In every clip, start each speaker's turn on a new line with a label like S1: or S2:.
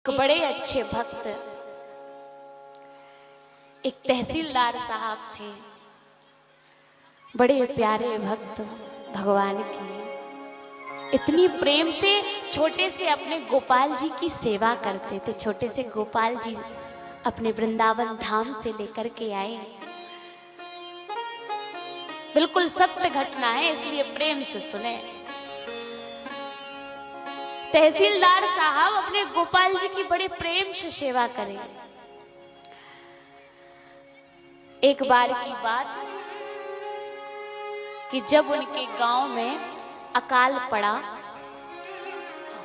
S1: एक बड़े अच्छे भक्त, एक तहसीलदार साहब थे, बड़े प्यारे भक्त भगवान की। इतनी प्रेम से छोटे से अपने गोपाल जी की सेवा करते थे। छोटे से गोपाल जी अपने वृंदावन धाम से लेकर के आए। बिल्कुल सत्य घटना है, इसलिए प्रेम से सुने। तहसीलदार साहब अपने गोपाल जी की बड़े प्रेम से सेवा करें। एक बार की बात कि जब उनके गांव में अकाल पड़ा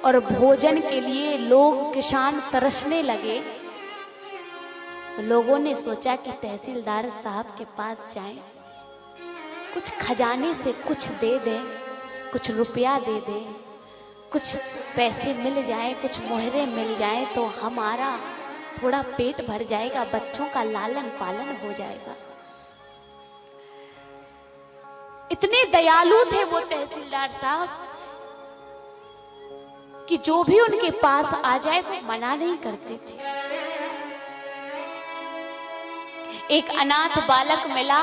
S1: और भोजन के लिए लोग किसान तरसने लगे, लोगों ने सोचा कि तहसीलदार साहब के पास जाएं, कुछ खजाने से कुछ दे दें, कुछ रुपया दे दें, कुछ पैसे मिल जाए, कुछ मोहरे मिल जाए तो हमारा थोड़ा पेट भर जाएगा, बच्चों का लालन पालन हो जाएगा। इतने दयालु थे वो तहसीलदार साहब कि जो भी उनके पास आ जाए वो मना नहीं करते थे। एक अनाथ बालक मिला,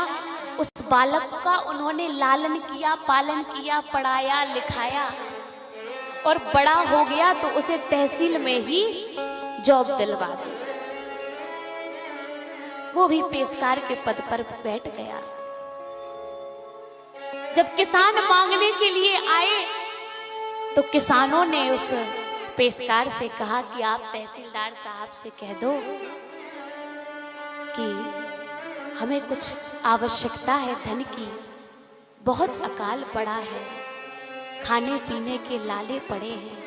S1: उस बालक का उन्होंने लालन किया, पालन किया, पढ़ाया लिखाया और बड़ा हो गया तो उसे तहसील में ही जॉब दिलवा दी। वो भी पेशकार के पद पर बैठ गया। जब किसान मांगने के लिए आए तो किसानों ने उस पेशकार से कहा कि आप तहसीलदार साहब से कह दो कि हमें कुछ आवश्यकता है धन की, बहुत अकाल पड़ा है, खाने पीने के लाले पड़े हैं,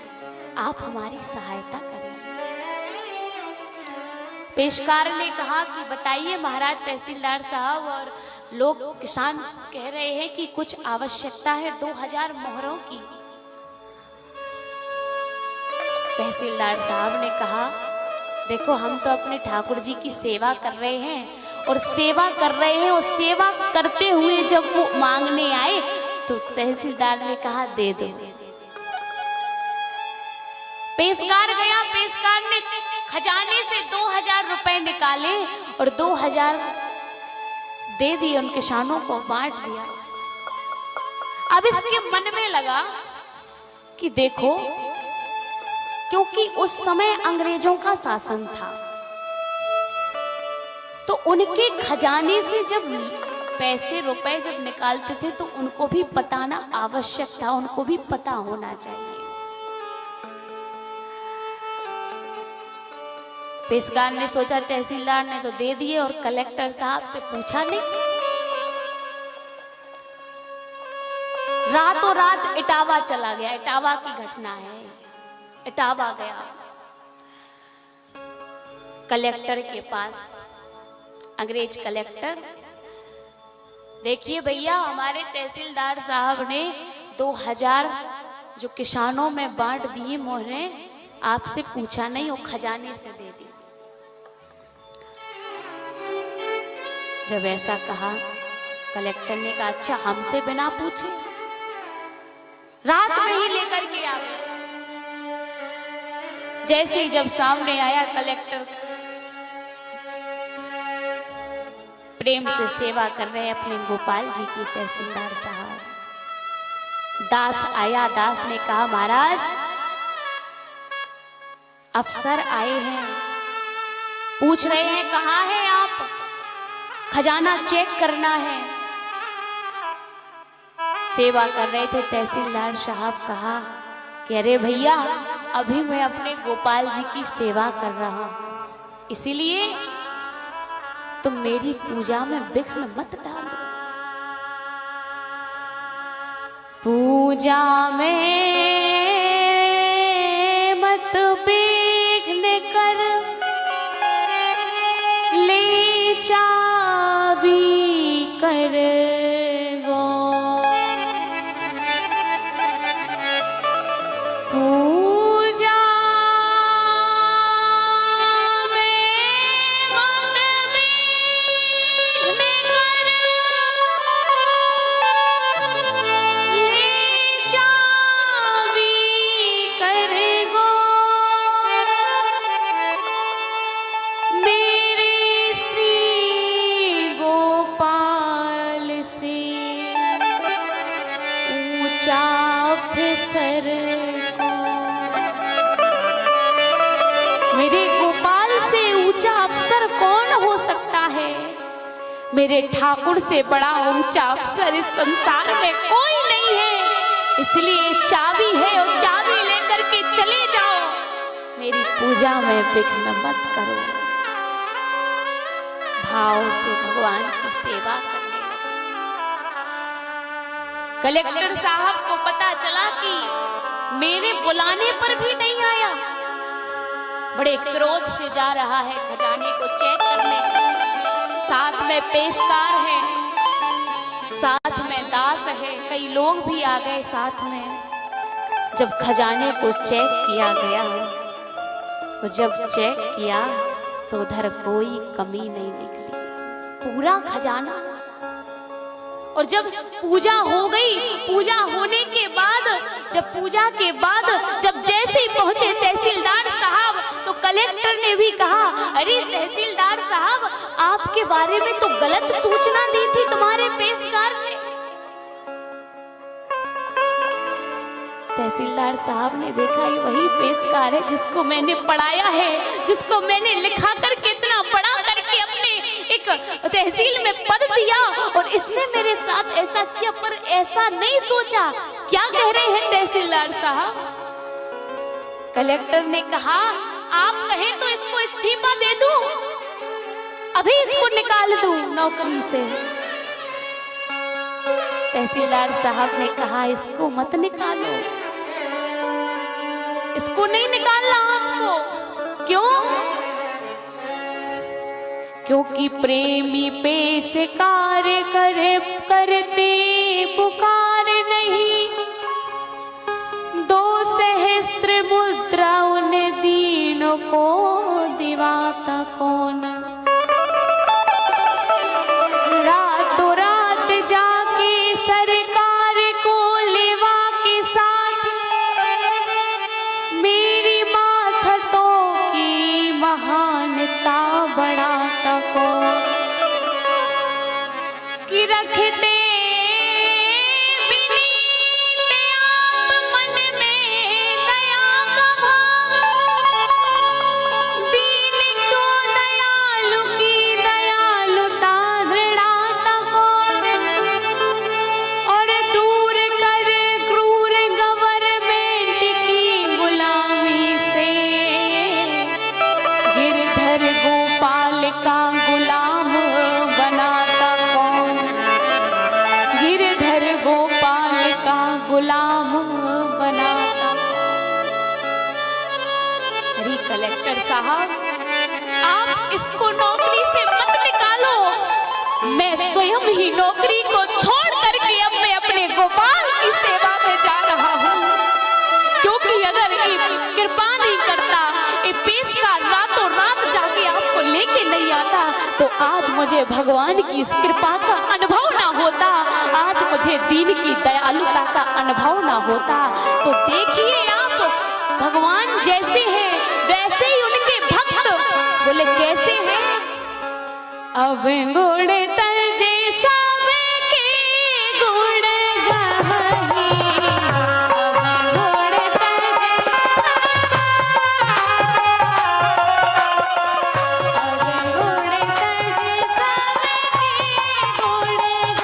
S1: आप हमारी सहायता करें। पेशकार ने कहा कि बताइए महाराज तहसीलदार साहब, और लोग किसान कह रहे हैं कि कुछ आवश्यकता है 2000 मोहरों की। तहसीलदार साहब ने कहा देखो हम तो अपने ठाकुर जी की सेवा कर रहे हैं और सेवा कर रहे हैं, और सेवा करते हुए जब वो मांगने आए तो तहसीलदार ने कहा दे दो। पेशकार गया, पेशकार ने खजाने से 2000 रुपए निकाले और 2000 दे दिए, उन किसानों को बांट दिया। अब इसके मन में लगा कि देखो, क्योंकि उस समय अंग्रेजों का शासन था तो उनके खजाने से जब पैसे रुपए जब निकालते थे तो उनको भी बताना आवश्यक था, उनको भी पता होना चाहिए। पेशकार ने सोचा तहसीलदार ने तो दे दिए और कलेक्टर साहब से पूछा नहीं। रातों रात इटावा चला गया। इटावा की घटना है। इटावा गया कलेक्टर के पास, अंग्रेज कलेक्टर, देखिए भैया हमारे तहसीलदार साहब ने 2000 जो किसानों में बांट दिए मोहरे, आपसे पूछा नहीं और खजाने से दे दी। जब ऐसा कहा कलेक्टर ने कहा अच्छा हमसे बिना पूछे रात में ही लेकर के आ गए। जैसे ही जब सामने आया कलेक्टर प्रेम से सेवा कर रहे अपने गोपाल जी की तहसीलदार साहब। दास आया, दास ने कहा महाराज अफसर आए हैं, पूछ रहे हैं कहाँ हैं आप, खजाना चेक करना है। सेवा कर रहे थे तहसीलदार साहब, कहा कि अरे भैया अभी मैं अपने गोपाल जी की सेवा कर रहा हूं, इसीलिए तुम मेरी पूजा में विघ्न मत डालो। पूजा में मत विघ्न कर, ले चाबी कर गो। पूजा चाबी मेरे गोपाल से ऊंचा अफसर कौन हो सकता है? मेरे ठाकुर से बड़ा ऊंचा अफसर इस संसार में कोई नहीं है। इसलिए चाबी है और चाबी लेकर के चले जाओ, मेरी पूजा में विघ्न मत करो। भाव से भगवान की सेवा करने लगे। कलेक्टर साहब को पता चला कि मेरे बुलाने पर भी नहीं आया, बड़े क्रोध से जा रहा है खजाने को चेक करने। साथ में पेशकार है, साथ में दास है, कई लोग भी आ गए साथ में। जब खजाने को चेक किया गया, तो जब चेक किया तो उधर कोई कमी नहीं निकली, पूरा खजाना। और जब पूजा हो गई, पूजा होने के बाद, जब जैसे ही पहुंचे तहसीलदार साहब, तो कलेक्टर ने भी कहा, अरे तहसीलदार साहब, आपके बारे में तो गलत सूचना दी थी तुम्हारे पेशकार ने। तहसीलदार साहब ने देखा ये वही पेशकार है जिसको मैंने पढ़ाया है, जिसको मैंने लिखा करके इतना बड़ा करके अपने एक तहसील में पद दिया, और इसने मेरे साथ ऐसा किया। पर ऐसा नहीं सोचा। क्या कह रहे हैं तहसीलदार साहब? कलेक्टर ने कहा, आप कहें तो इसको इस्तीफा दे दूं, अभी इसको निकाल दूं नौकरी से। तहसीलदार साहब ने कहा, इसको मत निकालो, इसको नहीं निकालना आपको। क्यों? क्योंकि प्रेमी पेशकार करते पुकार नहीं, 2 सहस्त्र मुद्रा उन दीनों को दिवाता कौन। रातों रात जाके सरकार को लेवा के साथ, मेरी माथतों की महानता बढ़ाता कौन। कि रखते कलेक्टर साहब, आप इसको नौकरी से मत निकालो। मैं स्वयं ही नौकरी को छोड़ करके अब मैं अपने गोपाल की सेवा में जा रहा हूँ। क्योंकि अगर ये कृपा नहीं करता, ये पेशकार रातों रात जाके आपको लेके नहीं आता, तो आज मुझे भगवान की इस कृपा का अनुभव ना होता, आज मुझे दीन की दयालुता का अनुभव ना होता। तो देखिए आप, भगवान जैसे हैं वैसे ही उनके भक्त। बोले कैसे हैं? अब गुण तजे सब के गुण गाही, अब गुण तजे, अब गुण तजे सब के गुण गाही,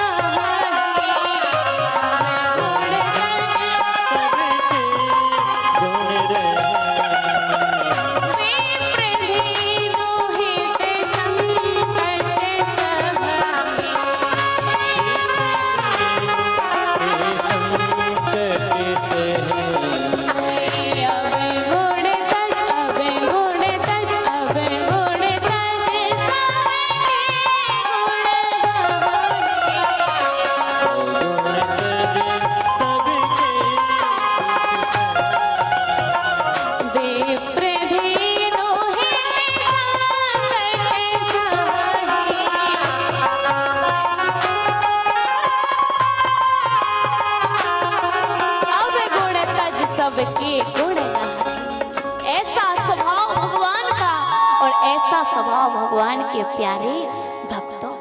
S1: अब गुण तजे सबके गुण। ऐसा स्वभाव भगवान का, और ऐसा स्वभाव भगवान के प्यारे भक्तों।